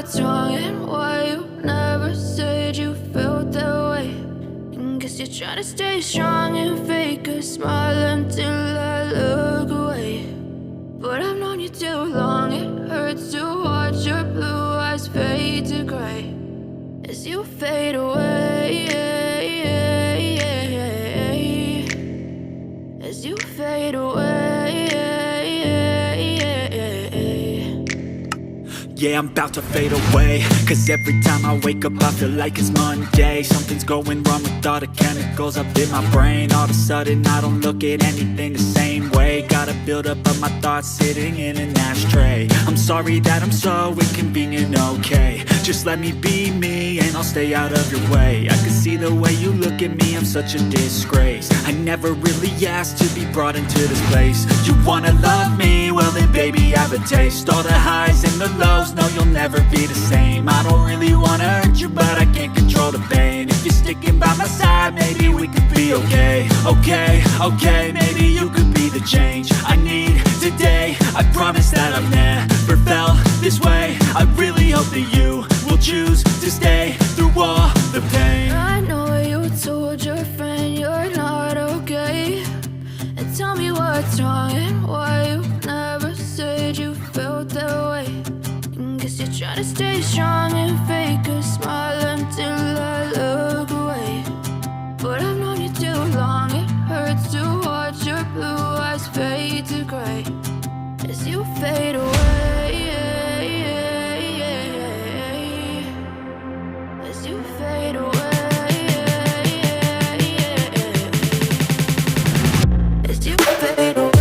what's wrong and why you never said you felt that way. And guess you're trying to stay strong and fake a smile until I look away. But I've known you too long, it hurts to watch your blue eyes fade to gray as you fade away, as you fade away. Yeah, I'm about to fade away, cause every time I wake up I feel like it's Monday. Something's going wrong with all the chemicals up in my brain. All of a sudden I don't look at anything the same way. Gotta build up of my thoughts sitting in an ashtray. I'm sorry that I'm so inconvenient, okay. Just let me be me and I'll stay out of your way. I can see the way you look at me, I'm such a disgrace. I never really asked to be brought into this place. You wanna love me? Well then baby I have a taste. All the highs and the lows, no you'll never be the same. I don't really wanna hurt you but I can't control the pain. If you're sticking by my side maybe we could be okay. Okay, maybe you could be the change I need today. I promise that I've never felt this way. I really hope that you will choose to stay through all the pain. I know you told your friend you're not okay, and tell me what's wrong and why you never said you felt that way. And guess you're trying to stay strong and fake a smile until I look away. But I've known you too long, it hurts to watch your blue eyes fade to gray as you fade away, as you fade away, as you fade away.